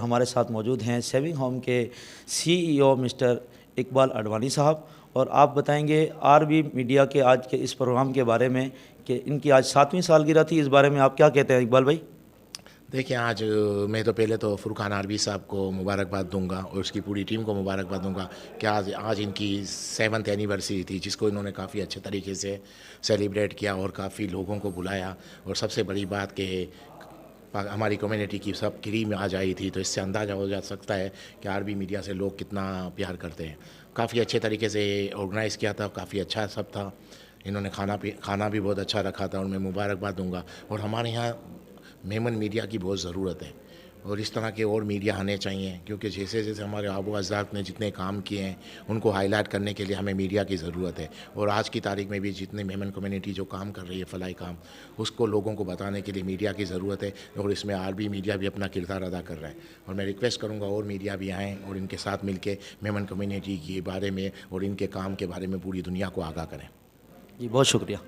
हमारे साथ मौजूद हैं सेविंग होम के CEO मिस्टर इकबाल अडवाणी साहब, और आप बताएंगे आरबी मीडिया के आज के इस प्रोग्राम के बारे में कि इनकी आज 7वीं सालगिरह थी। इस बारे में आप क्या कहते हैं इकबाल भाई? देखिए, आज मैं तो पहले तो फुरकान आरबी साहब को मुबारकबाद दूंगा और उसकी पूरी टीम को मुबारकबाद दूंगा कि आज आज इनकी 7th एनिवर्सरी थी, जिसको इन्होंने काफ़ी अच्छे तरीके से सेलिब्रेट किया और काफ़ी लोगों को बुलाया। और सबसे बड़ी बात कि हमारी कम्युनिटी की सब क्री में आज आई थी, तो इससे अंदाज़ा हो जा सकता है कि आरबी मीडिया से लोग कितना प्यार करते हैं। काफ़ी अच्छे तरीके से ऑर्गेनाइज़ किया था, काफ़ी अच्छा सब था। इन्होंने खाना भी बहुत अच्छा रखा था और मैं मुबारकबाद दूंगा। और हमारे यहाँ मेमन मीडिया की बहुत ज़रूरत है और इस तरह के और मीडिया आने चाहिए, क्योंकि जैसे जैसे हमारे आबो अजदाद ने जितने काम किए हैं उनको हाईलाइट करने के लिए हमें मीडिया की ज़रूरत है। और आज की तारीख में भी जितने मेमन कम्युनिटी जो काम कर रही है फलाई काम, उसको लोगों को बताने के लिए मीडिया की ज़रूरत है। और इसमें आरबी मीडिया भी अपना किरदार अदा कर रहा है। और मैं रिक्वेस्ट करूँगा और मीडिया भी आएँ और इनके साथ मिल के मेमन कम्युनिटी के बारे में और इनके काम के बारे में पूरी दुनिया को आगाह करें। जी बहुत शुक्रिया।